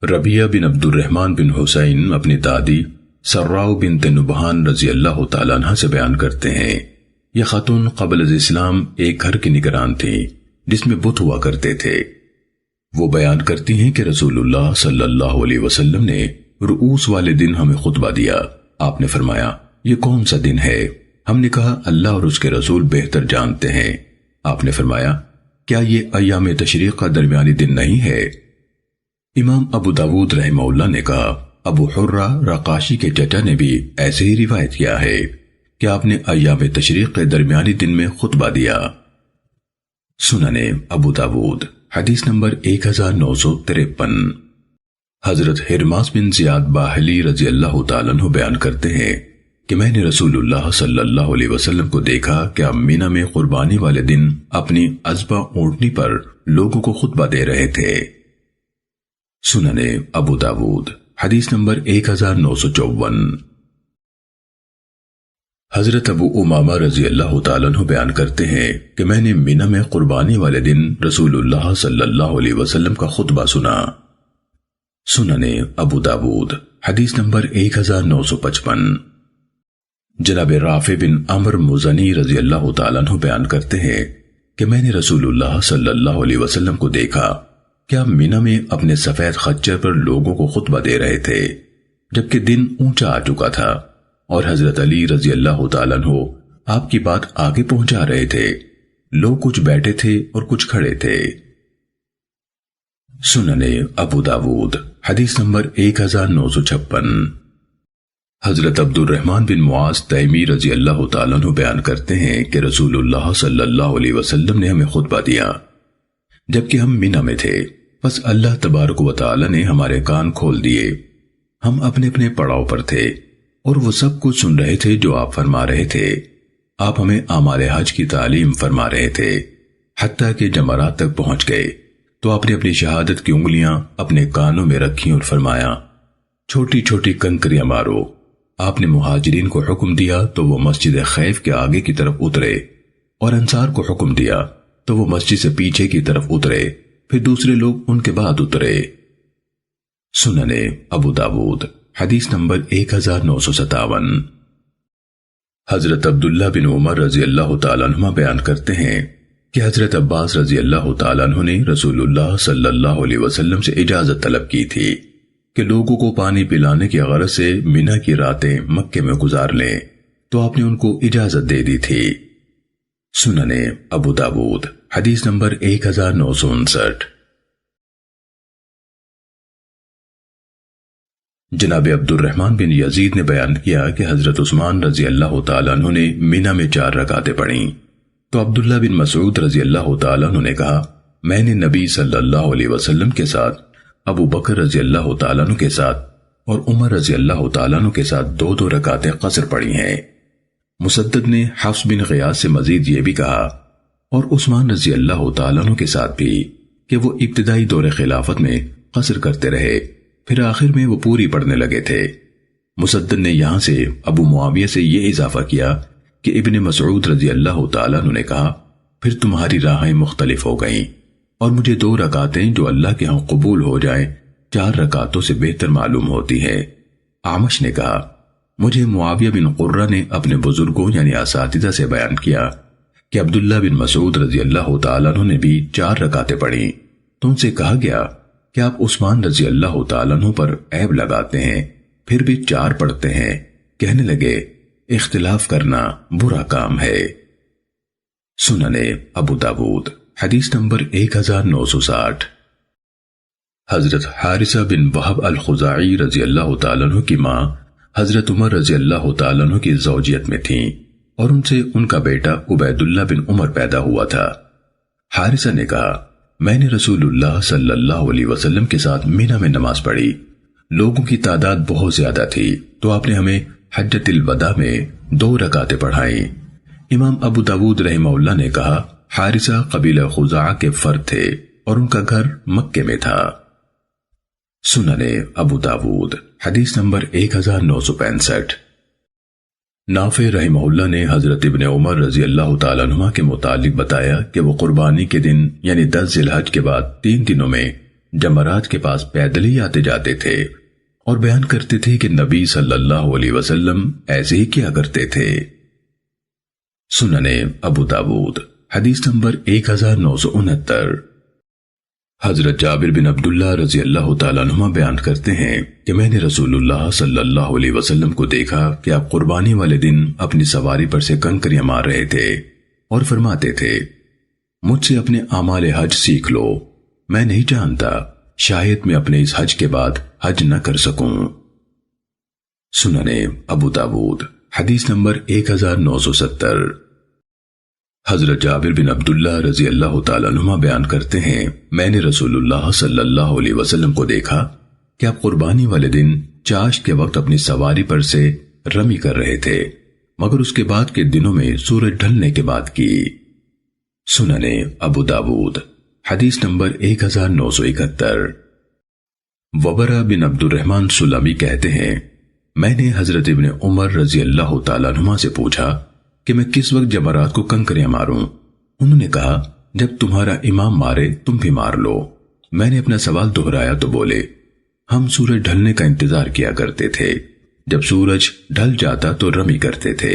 ربیہ بن عبد الرحمن بن حسین اپنی دادی سراؤ بنت نبہان رضی اللہ تعالیٰ عنہ سے بیان کرتے ہیں، یہ خاتون قبل از اسلام ایک گھر کی نگران تھی جس میں بت ہوا کرتے تھے۔ وہ بیان کرتی ہیں کہ رسول اللہ صلی اللہ علیہ وسلم نے رؤوس والے دن ہمیں خطبہ دیا۔ آپ نے فرمایا، یہ کون سا دن ہے؟ ہم نے کہا، اللہ اور اس کے رسول بہتر جانتے ہیں۔ آپ نے فرمایا، کیا یہ ایام تشریق کا درمیانی دن نہیں ہے؟ امام ابو داود رحمہ اللہ نے کہا، ابو حرہ رقاشی کے چچا نے بھی ایسے ہی روایت کیا ہے کہ آپ نے ایام تشریق کے درمیانی دن میں خطبہ دیا۔ سننے ابو داود حدیث نمبر 1953۔ حضرت حرماس بن زیاد باہلی رضی اللہ تعالیٰ عنہ بیان کرتے ہیں کہ میں نے رسول اللہ صلی اللہ علیہ وسلم کو دیکھا کہ آپ منی میں قربانی والے دن اپنی ازبا اونٹنی پر لوگوں کو خطبہ دے رہے تھے۔ سننے ابو داود حدیث نمبر 1954۔ حضرت ابو امامہ رضی اللہ تعالیٰ عنہ بیان کرتے ہیں کہ میں نے منی میں قربانی والے دن رسول اللہ صلی اللہ علیہ وسلم کا خطبہ سنا۔ سننے ابو داود حدیث نمبر 1955۔ جناب رافع بن عمر مزنی رضی اللہ تعالیٰ عنہ بیان کرتے ہیں کہ میں نے رسول اللہ صلی اللہ علیہ وسلم کو دیکھا کہ آپ منی میں اپنے سفید خچر پر لوگوں کو خطبہ دے رہے تھے، جبکہ دن اونچا آ چکا تھا، اور حضرت علی رضی اللہ تعالیٰ عنہ آپ کی بات آگے پہنچا رہے تھے۔ لوگ کچھ بیٹھے تھے اور کچھ کھڑے تھے۔ سننے ابو داود حدیث نمبر 1956۔ حضرت عبد الرحمن بن معاذ تیمی رضی اللہ تعالیٰ عنہ بیان کرتے ہیں کہ رسول اللہ صلی اللہ علیہ وسلم نے ہمیں خطبہ دیا جبکہ ہم منی میں تھے، پس اللہ تبارک و تعالیٰ نے ہمارے کان کھول دیے۔ ہم اپنے اپنے پڑاؤ پر تھے اور وہ سب کچھ سن رہے تھے جو آپ فرما رہے تھے۔ آپ ہمیں اعمال حج کی تعلیم فرما رہے تھے، حتیٰ کہ جمرات تک پہنچ گئے تو آپ نے اپنی شہادت کی انگلیاں اپنے کانوں میں رکھیں اور فرمایا، چھوٹی چھوٹی کنکریاں مارو۔ آپ نے مہاجرین کو حکم دیا تو وہ مسجد خیف کے آگے کی طرف اترے، اور انصار کو حکم دیا تو وہ مسجد سے پیچھے کی طرف اترے، پھر دوسرے لوگ ان کے بعد اترے۔ سننے ابو داود حدیث نمبر 1957۔ حضرت عبداللہ بن عمر رضی اللہ تعالیٰ عنہ بیان کرتے ہیں کہ حضرت عباس رضی اللہ تعالیٰ عنہ نے رسول اللہ صلی اللہ علیہ وسلم سے اجازت طلب کی تھی کہ لوگوں کو پانی پلانے کی غرض سے منی کی راتیں مکے میں گزار لیں، تو آپ نے ان کو اجازت دے دی تھی۔ سننے ابو داود حدیث نمبر 1959۔ جناب عبد الرحمن بن یزید نے بیان کیا کہ حضرت عثمان رضی اللہ تعالیٰ عنہ نے منی میں 4 رکعتیں پڑھیں، تو عبداللہ بن مسعود رضی اللہ تعالیٰ عنہ نے کہا، میں نے نبی صلی اللہ علیہ وسلم کے ساتھ، ابو بکر رضی اللہ تعالیٰ عنہ کے ساتھ اور عمر رضی اللہ تعالیٰ عنہ کے ساتھ 2 رکعتیں قصر پڑھی ہیں۔ مسدد نے حفص بن غیاث سے مزید یہ بھی کہا، اور عثمان رضی اللہ تعالیٰ عنہ کے ساتھ بھی، کہ وہ ابتدائی دور خلافت میں قصر کرتے رہے، پھر آخر میں وہ پوری پڑھنے لگے تھے۔ مسدد نے یہاں سے ابو معاویہ سے یہ اضافہ کیا کہ ابن مسعود رضی اللہ تعالیٰ عنہ نے کہا پھر تمہاری راہیں مختلف ہو گئیں اور مجھے 2 رکعتیں جو اللہ کے ہاں قبول ہو جائیں 4 رکعتوں سے بہتر معلوم ہوتی ہے۔ اعمش نے کہا مجھے معاویہ بن قرہ نے اپنے بزرگوں یعنی اساتذہ سے بیان کیا کہ عبداللہ بن مسعود رضی اللہ تعالیٰ عنہ نے بھی 4 رکعتیں پڑھیں تو ان سے کہا گیا کہ آپ عثمان رضی اللہ تعالیٰ عنہ پر عیب لگاتے ہیں پھر بھی 4 پڑھتے ہیں۔ کہنے لگے اختلاف کرنا برا کام ہے۔ سننے ابو داود حدیث نمبر 1960۔ حضرت حارثہ بن وہب الخزاعی رضی اللہ تعالیٰ عنہ کی ماں حضرت عمر رضی اللہ تعالیٰ عنہ کی زوجیت میں تھیں اور ان سے ان کا بیٹا عبید اللہ بن عمر پیدا ہوا تھا۔ حارثہ نے کہا میں نے رسول اللہ صلی اللہ علیہ وسلم کے ساتھ مینا میں نماز پڑھی، لوگوں کی تعداد بہت زیادہ تھی تو آپ نے ہمیں حجۃ الوداع میں 2 رکعتیں پڑھائیں۔ امام ابو داود رحمہ اللہ نے کہا حارثہ قبیلہ خزاعہ کے فرد تھے اور ان کا گھر مکے میں تھا۔ سننے ابو داود حدیث نمبر 1965۔ نافع رحمہ اللہ نے حضرت ابن عمر رضی اللہ تعالیٰ عنہ کے متعلق بتایا کہ وہ قربانی کے دن یعنی 10 ذی الحج کے بعد 3 دنوں میں جمرات کے پاس پیدل ہی آتے جاتے تھے اور بیان کرتے تھے کہ نبی صلی اللہ علیہ وسلم ایسے ہی کیا کرتے تھے۔ سننے ابو داود حدیث نمبر 1969۔ حضرت جابر بن عبداللہ رضی اللہ تعالیٰ عنہ بیان کرتے ہیں کہ میں نے رسول اللہ صلی اللہ علیہ وسلم کو دیکھا کہ آپ قربانی والے دن اپنی سواری پر سے کنکریاں مار رہے تھے اور فرماتے تھے مجھ سے اپنے اعمال حج سیکھ لو، میں نہیں جانتا شاید میں اپنے اس حج کے بعد حج نہ کر سکوں۔ سننے ابو داود حدیث نمبر 1970۔ حضرت جابر بن عبداللہ رضی اللہ تعالیٰ عنہ بیان کرتے ہیں میں نے رسول اللہ صلی اللہ علیہ وسلم کو دیکھا کہ آپ قربانی والے دن چاشت کے وقت اپنی سواری پر سے رمی کر رہے تھے مگر اس کے بعد کے دنوں میں سورج ڈھلنے کے بعد کی۔ سننے ابو داود حدیث نمبر 1971۔ وبرہ بن عبد الرحمن سلمی کہتے ہیں میں نے حضرت ابن عمر رضی اللہ تعالیٰ عنہ سے پوچھا کہ میں کس وقت جمرات کو کنکریاں ماروں؟ انہوں نے کہا جب تمہارا امام مارے تم بھی مار لو۔ میں نے اپنا سوال دہرایا تو بولے ہم سورج ڈھلنے کا انتظار کیا کرتے تھے، جب سورج ڈھل جاتا تو رمی کرتے تھے،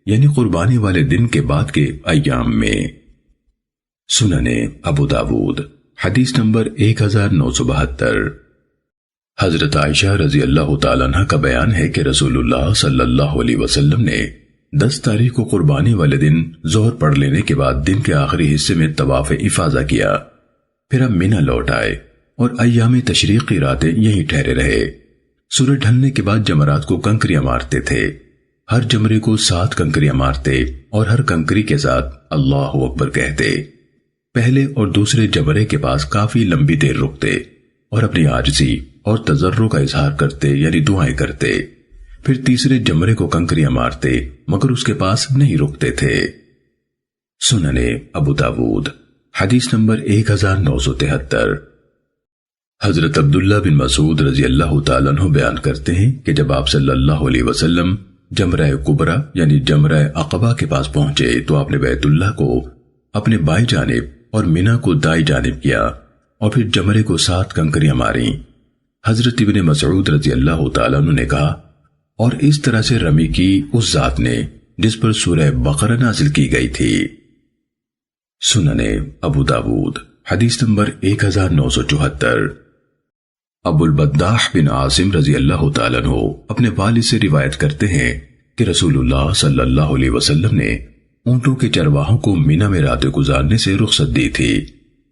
یعنی قربانی والے دن کے بعد کے ایام میں۔ سننے ابو داود حدیث نمبر 1972۔ حضرت عائشہ رضی اللہ تعالیٰ عنہ کا بیان ہے کہ رسول اللہ صلی اللہ علیہ وسلم نے 10 تاریخ کو قربانی والے دن ظہر پڑھ لینے کے بعد دن کے آخری حصے میں طواف افاضہ کیا، پھر ہم مینا لوٹ آئے اور ایام تشریق کی راتیں یہیں ٹھہرے رہے۔ سورج ڈھلنے کے بعد جمرات کو کنکریاں مارتے تھے، ہر جمرے کو 7 کنکریاں مارتے اور ہر کنکری کے ساتھ اللہ اکبر کہتے، پہلے اور دوسرے جمرے کے پاس کافی لمبی دیر رکتے اور اپنی عاجزی اور تضرع کا اظہار کرتے یعنی دعائیں کرتے، پھر تیسرے جمرے کو کنکریاں مارتے مگر اس کے پاس نہیں رکتے تھے۔ سننے ابو داود حدیث نمبر 1973۔ حضرت عبداللہ بن مسعود رضی اللہ تعالیٰ عنہ بیان کرتے ہیں کہ جب آپ صلی اللہ علیہ وسلم جمرہ کبریٰ یعنی جمرہ عقبہ کے پاس پہنچے تو آپ نے بیت اللہ کو اپنے بائیں جانب اور مینا کو دائیں جانب کیا اور پھر جمرے کو 7 کنکریاں ماریں۔ حضرت ابن مسعود رضی اللہ تعالیٰ عنہ نے کہا اور اس طرح سے رمی کی اس ذات نے جس پر سورہ بقرہ نازل کی گئی تھی۔ سننے ابو داود حدیث نمبر 1974۔ ابو البداح بن عاصم رضی اللہ تعالیٰ عنہ اپنے والد سے روایت کرتے ہیں کہ رسول اللہ صلی اللہ علیہ وسلم نے اونٹوں کے چرواہوں کو مینا میں راتیں گزارنے سے رخصت دی تھی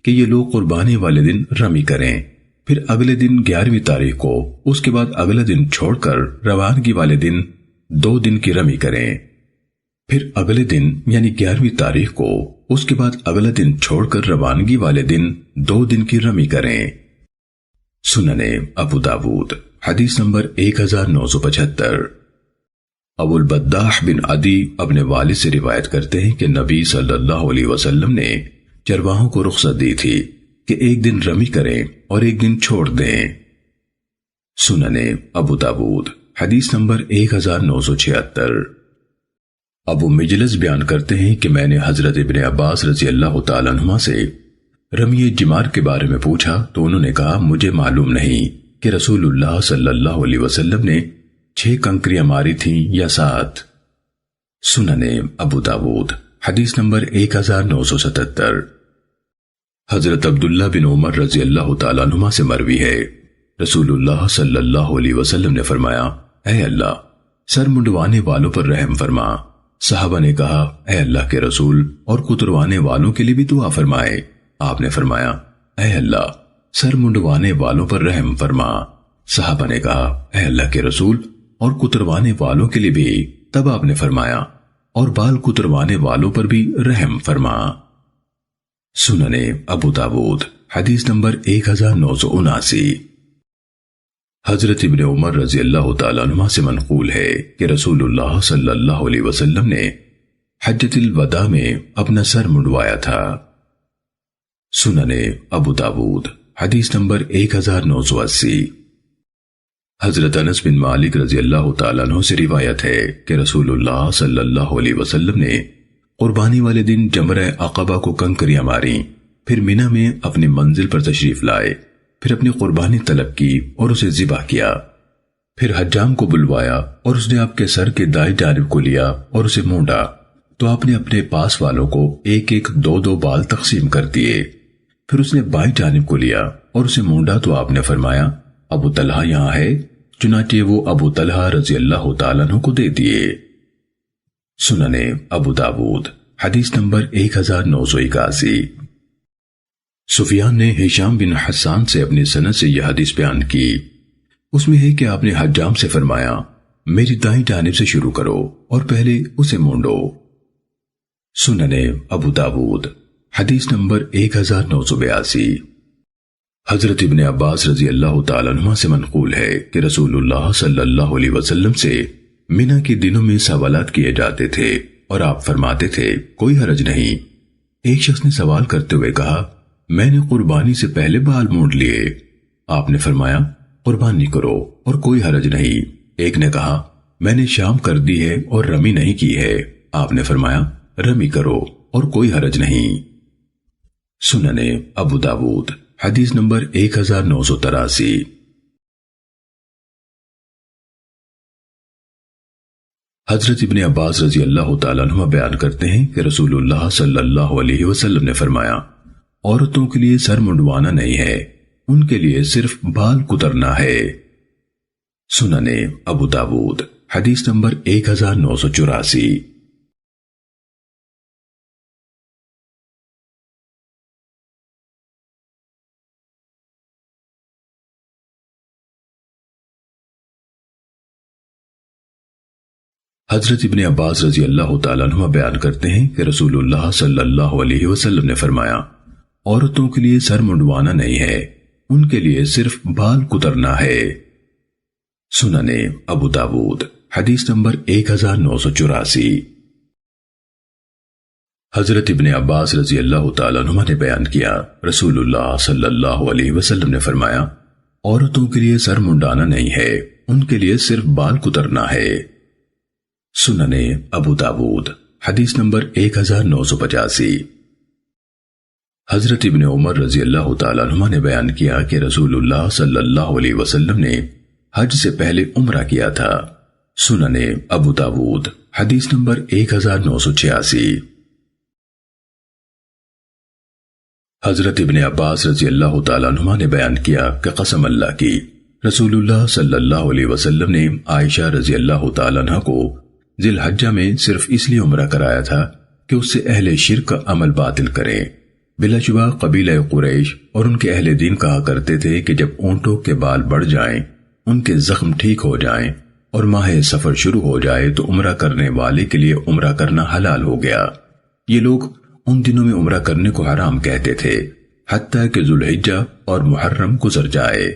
کہ یہ لوگ قربانی والے دن رمی کریں، پھر اگلے دن 11ویں تاریخ کو اس کے بعد اگلا دن چھوڑ کر روانگی والے دن 2 دن کی رمی کریں، پھر اگلے دن یعنی 11ویں تاریخ کو اس کے بعد اگلا دن چھوڑ کر روانگی والے دن 2 دن کی رمی کریں۔ سننے ابو داود حدیث نمبر 1975۔ ابو البداح بن عدی اپنے والد سے روایت کرتے ہیں کہ نبی صلی اللہ علیہ وسلم نے چرواہوں کو رخصت دی تھی کہ ایک دن رمی کریں اور ایک دن چھوڑ دیں۔ سننے ابو داود حدیث نمبر 1976۔ ابو مجلس بیان کرتے ہیں کہ میں نے حضرت ابن عباس رضی اللہ تعالیٰ عنہما سے رمی جمار کے بارے میں پوچھا تو انہوں نے کہا مجھے معلوم نہیں کہ رسول اللہ صلی اللہ علیہ وسلم نے 6 کنکریاں ماری تھیں یا 7۔ سنن ابو داود حدیث نمبر 1977۔ حضرت عبداللہ بن عمر رضی اللہ تعالیٰ عنہما سے مروی ہے، رسول اللہ صلی اللہ علیہ وسلم نے فرمایا اے اللہ سر منڈوانے والوں پر رحم فرما۔ صحابہ نے کہا اے اللہ کے رسول اور کتروانے والوں کے لیے بھی دعا فرمائے۔ آپ نے فرمایا اے اللہ سر منڈوانے والوں پر رحم فرما۔ صحابہ نے کہا اے اللہ کے رسول اور کتروانے والوں کے لیے بھی، تب آپ نے فرمایا اور بال کتروانے والوں پر بھی رحم فرما۔ سنن ابو داود حدیث نمبر 1979۔ حضرت ابن عمر رضی اللہ تعالیٰ عنہ سے منقول ہے کہ رسول اللہ صلی اللہ علیہ وسلم نے حجۃ الوداع میں اپنا سر منڈوایا تھا۔ سنن ابو داود حدیث نمبر 1980۔ حضرت انس بن مالک رضی اللہ تعالیٰ عنہ سے روایت ہے کہ رسول اللہ صلی اللہ علیہ وسلم نے قربانی والے دن جمرہ عقبہ کو کنکریاں ماری، پھر منی میں اپنی منزل پر تشریف لائے، پھر اپنی قربانی طلب کی اور اسے ذبح کیا، پھر حجام کو بلوایا اور اس نے آپ کے سر کے دائیں جانب کو لیا اور اسے مونڈا تو آپ نے اپنے پاس والوں کو 1-1 2-2 بال تقسیم کر دیے، پھر اس نے بائیں جانب کو لیا اور اسے مونڈا تو آپ نے فرمایا ابو طلحہ یہاں ہے، چنانچہ وہ ابو طلحہ رضی اللہ تعالیٰ عنہ کو دے دیے۔ سنن ابو داود حدیث نمبر 1981۔ سفیان نے ہشام بن حسان سے اپنی سند سے یہ حدیث بیان کی، اس میں ہے کہ آپ نے حجام سے فرمایا میری دائیں جانب سے شروع کرو اور پہلے اسے مونڈو۔ سنن ابو داود حدیث نمبر 1982۔ حضرت ابن عباس رضی اللہ تعالیٰ عنہ سے منقول ہے کہ رسول اللہ صلی اللہ علیہ وسلم سے منی کے دنوں میں سوالات کیے جاتے تھے اور آپ فرماتے تھے کوئی حرج نہیں۔ ایک شخص نے سوال کرتے ہوئے کہا میں نے قربانی سے پہلے بال مونڈ لیے۔ آپ نے فرمایا قربانی کرو اور کوئی حرج نہیں۔ ایک نے کہا میں نے شام کر دی ہے اور رمی نہیں کی ہے۔ آپ نے فرمایا رمی کرو اور کوئی حرج نہیں۔ سنن ابو داود حدیث نمبر 1983۔ حضرت ابن عباس رضی اللہ تعالیٰ عنہ بیان کرتے ہیں کہ رسول اللہ صلی اللہ علیہ وسلم نے فرمایا عورتوں کے لیے سر منڈوانا نہیں ہے، ان کے لیے صرف بال کترنا ہے۔ سنن ابو داود حدیث نمبر 1984۔ حضرت ابن عباس رضی اللہ تعالیٰ عنہ بیان کرتے ہیں کہ رسول اللہ صلی اللہ علیہ وسلم نے فرمایا عورتوں کے لیے سر منڈوانا نہیں ہے، ان کے لیے صرف بال کترنا ہے۔ سنن ابو داود حدیث نمبر 1984۔ حضرت ابن عباس رضی اللہ تعالیٰ عنہ نے بیان کیا رسول اللہ صلی اللہ علیہ وسلم نے فرمایا عورتوں کے لیے سر منڈانا نہیں ہے، ان کے لیے صرف بال کترنا ہے۔ سنن ابو داود حدیث نمبر 1985۔ حضرت ابن عمر رضی اللہ تعالیٰ عنہ نے بیان کیا کہ رسول اللہ صلی اللہ علیہ وسلم نے حج سے پہلے عمرہ کیا تھا۔ سنن ابو داود حدیث نمبر 1986۔ حضرت ابن عباس رضی اللہ تعالیٰ عنہ نے بیان کیا کہ قسم اللہ کی رسول اللہ صلی اللہ علیہ وسلم نے عائشہ رضی اللہ تعالیٰ عنہ کو ذی الحجہ میں صرف اس لیے عمرہ کرایا تھا کہ اس سے اہل شرک کا عمل باطل کریں۔ بلا شبہ قبیلہ قریش اور ان کے اہل دین کہا کرتے تھے کہ جب اونٹوں کے بال بڑھ جائیں، ان کے زخم ٹھیک ہو جائیں اور ماہ سفر شروع ہو جائے تو عمرہ کرنے والے کے لیے عمرہ کرنا حلال ہو گیا۔ یہ لوگ ان دنوں میں عمرہ کرنے کو حرام کہتے تھے حتیٰ کہ ذو الحجہ اور محرم گزر جائے۔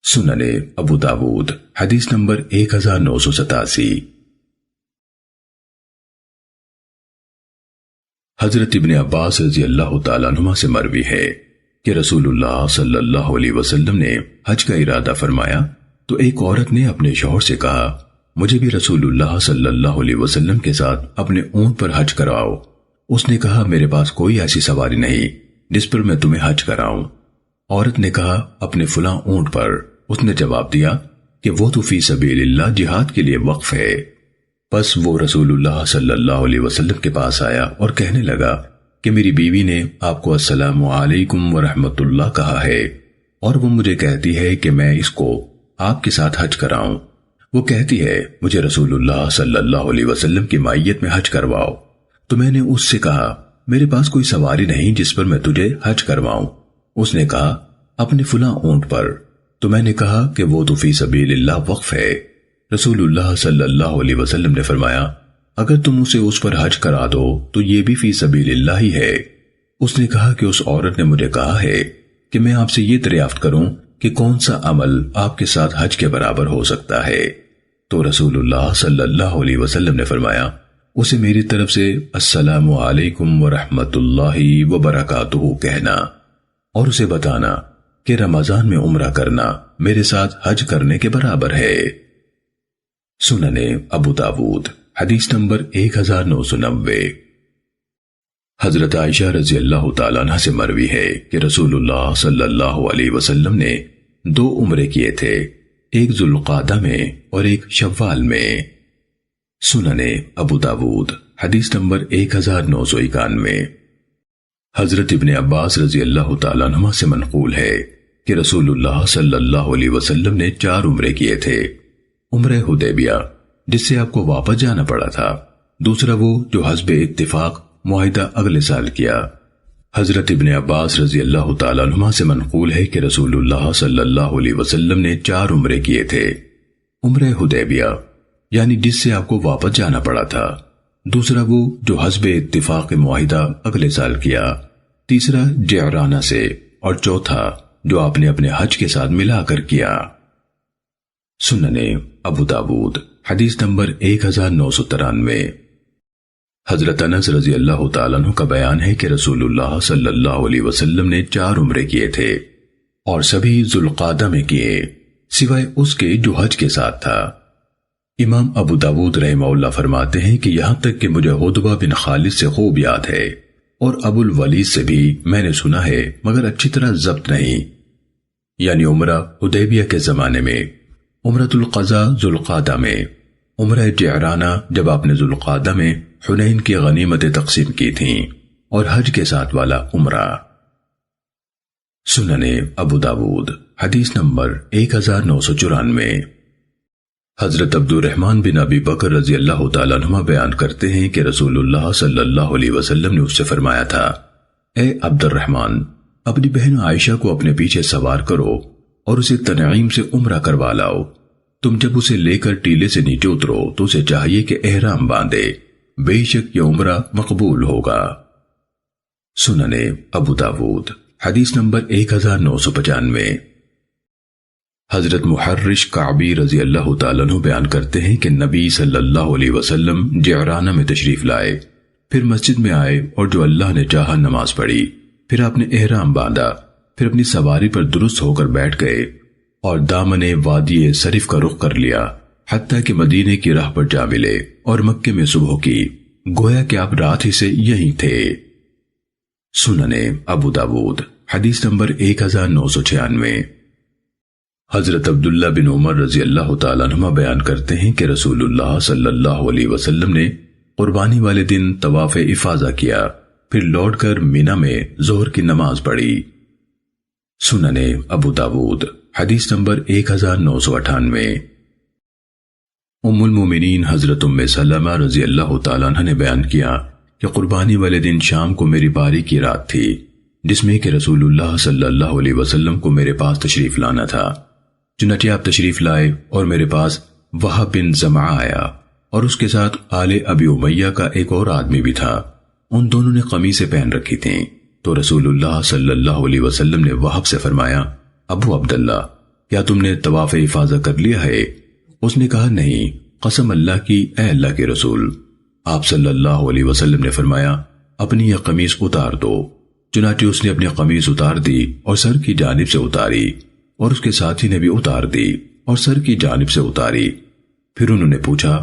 سنن ابو داود حدیث نمبر 1987۔ حضرت ابن عباس رضی اللہ تعالیٰ عنہ سے مروی ہے کہ رسول اللہ صلی اللہ علیہ وسلم نے حج کا ارادہ فرمایا تو ایک عورت نے اپنے شوہر سے کہا مجھے بھی رسول اللہ صلی اللہ علیہ وسلم کے ساتھ اپنے اونٹ پر حج کراؤ۔ اس نے کہا میرے پاس کوئی ایسی سواری نہیں جس پر میں تمہیں حج کراؤں۔ عورت نے کہا اپنے فلاں اونٹ پر۔ اس نے جواب دیا کہ وہ تو فی سبیل اللہ جہاد کے لیے وقف ہے۔ پس وہ رسول اللہ صلی اللہ علیہ وسلم کے پاس آیا اور کہنے لگا کہ میری بیوی نے آپ کو السلام علیکم ورحمۃ اللہ کہا ہے اور وہ مجھے کہتی ہے کہ میں اس کو آپ کے ساتھ حج کراؤں۔ وہ کہتی ہے مجھے رسول اللہ صلی اللہ علیہ وسلم کی مائیت میں حج کرواؤ۔ تو میں نے اس سے کہا میرے پاس کوئی سواری نہیں جس پر میں تجھے حج کرواؤں۔ اس نے کہا اپنے فلاں اونٹ پر۔ تو میں نے کہا کہ وہ تو فی سبیل اللہ وقف ہے۔ رسول اللہ صلی اللہ علیہ وسلم نے فرمایا اگر تم اسے اس پر حج کرا دو تو یہ بھی فی سبیل اللہ ہی ہے۔ اس نے کہا کہ اس عورت نے مجھے کہا ہے کہ میں آپ سے یہ دریافت کروں کہ کون سا عمل آپ کے ساتھ حج کے برابر ہو سکتا ہے۔ تو رسول اللہ صلی اللہ علیہ وسلم نے فرمایا اسے میری طرف سے السلام علیکم ورحمۃ اللہ وبرکاتہ کہنا اور اسے بتانا کہ رمضان میں عمرہ کرنا میرے ساتھ حج کرنے کے برابر ہے۔ سننے ابو داود حدیث نمبر 1990۔ حضرت عائشہ رضی اللہ تعالیٰ عنہ سے مروی ہے کہ رسول اللہ صلی اللہ علیہ وسلم نے 2 عمرے کیے تھے، ایک ذوالقعدہ میں اور ایک شوال میں۔ سننے ابو داود حدیث نمبر 1991۔ حضرت ابن عباس رضی اللہ تعالیٰ عنہ سے منقول ہے کہ رسول اللہ صلی اللہ علیہ وسلم نے 4 عمرے کیے تھے۔ عمرہ حدیبیہ جس سے آپ کو واپس جانا پڑا تھا، دوسرا وہ جو حسب اتفاق معاہدہ اگلے سال کیا۔ حضرت ابن عباس رضی اللہ تعالیٰ عنہ سے منقول ہے کہ رسول اللہ صلی اللہ علیہ وسلم نے 4 عمرے کیے تھے۔ عمرہ حدیبیہ یعنی جس سے آپ کو واپس جانا پڑا تھا، دوسرا وہ جو حسب اتفاق معاہدہ اگلے سال کیا، تیسرا جعرانہ سے اور چوتھا جو آپ نے اپنے حج کے ساتھ ملا کر کیا۔ سننے ابو داود حدیث نمبر 1993۔ حضرت انس رضی اللہ تعالیٰ عنہ کا بیان ہے کہ رسول اللہ صلی اللہ علیہ وسلم نے 4 عمرے کیے تھے اور سبھی ذوالقعدہ میں کیے سوائے اس کے جو حج کے ساتھ تھا۔ امام ابو داود رحمہ اللہ فرماتے ہیں کہ یہاں تک کہ مجھے عتبہ بن خالد سے خوب یاد ہے اور ابو الولید سے بھی میں نے سنا ہے مگر اچھی طرح ضبط نہیں، یعنی عمرہ حدیبیہ کے زمانے میں، عمرۃ القضاء ذوالقعدہ میں، عمرہ جعرانہ جب آپ نے ذوالقعدہ میں حنین کی غنیمتیں تقسیم کی تھیں، اور حج کے ساتھ والا عمرہ۔ سننے ابو داود حدیث نمبر 1994۔ حضرت عبد الرحمن بن ابی بکر رضی اللہ تعالیٰ عنہ بیان کرتے ہیں کہ رسول اللہ صلی اللہ علیہ وسلم نے اس سے فرمایا تھا اے عبد الرحمن اپنی بہن عائشہ کو اپنے پیچھے سوار کرو اور اسے تنعیم سے عمرہ کروا لاؤ۔ تم جب اسے لے کر ٹیلے سے نیچے اترو تو اسے چاہیے کہ احرام باندھے، بے شک یہ عمرہ مقبول ہوگا۔ سننے ابو داود حدیث نمبر 1995۔ حضرت محرش کعبی رضی اللہ تعالیٰ عنہ بیان کرتے ہیں کہ نبی صلی اللہ علیہ وسلم جعرانہ میں تشریف لائے، پھر مسجد میں آئے اور جو اللہ نے چاہا نماز پڑھی، پھر آپ نے احرام باندھا، پھر اپنی سواری پر درست ہو کر بیٹھ گئے اور دامن وادی صرف کا رخ کر لیا حتیٰ کہ مدینے کی راہ پر جا ملے اور مکے میں صبح کی، گویا کہ آپ رات ہی سے یہیں تھے۔ سننے ابو داود حدیث نمبر 1996۔ حضرت عبداللہ بن عمر رضی اللہ تعالیٰ عنہ بیان کرتے ہیں کہ رسول اللہ صلی اللہ علیہ وسلم نے قربانی والے دن طواف افاضہ کیا، پھر لوٹ کر مینا میں ظہر کی نماز پڑھی۔ سننے ابو داود حدیث نمبر 1998۔ ام المومنین حضرت ام سلمہ رضی اللہ تعالیٰ عنہ نے بیان کیا کہ قربانی والے دن شام کو میری باری کی رات تھی جس میں کہ رسول اللہ صلی اللہ علیہ وسلم کو میرے پاس تشریف لانا تھا۔ چنانچہ آپ تشریف لائے اور میرے پاس وہب بن زمعہ آیا اور اس کے ساتھ آل ابی امیہ کا ایک اور آدمی بھی تھا، ان دونوں نے قمیصیں پہن رکھی تھیں۔ تو رسول اللہ صلی اللہ علیہ وسلم نے وہب سے فرمایا ابو عبداللہ کیا تم نے طواف افاضہ کر لیا ہے؟ اس نے کہا نہیں، قسم اللہ کی اے اللہ کے رسول۔ آپ صلی اللہ علیہ وسلم نے فرمایا اپنی یہ قمیص اتار دو۔ چنانچہ اس نے اپنی قمیص اتار دی اور سر کی جانب سے اتاری اور اس کے ساتھی نے بھی اتار دی اور سر کی جانب سے اتاری۔ پھر انہوں نے پوچھا،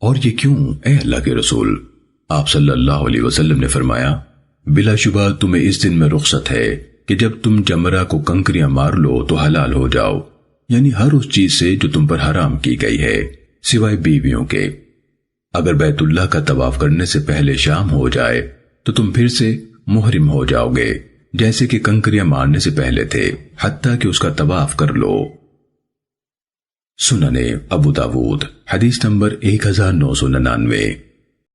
اور یہ کیوں اے اللہ کے رسول؟ آپ صلی اللہ علیہ وسلم نے فرمایا، بلا شبہ تمہیں اس دن میں رخصت ہے کہ جب تم جمرہ کو کنکریاں مار لو تو حلال ہو جاؤ، یعنی ہر اس چیز سے جو تم پر حرام کی گئی ہے سوائے بیویوں کے۔ اگر بیت اللہ کا طواف کرنے سے پہلے شام ہو جائے تو تم پھر سے محرم ہو جاؤ گے جیسے کہ کنکریاں مارنے سے پہلے تھے، حتیٰ کہ اس کا طواف کر لو۔ سنن ابو داود حدیث نمبر 1999۔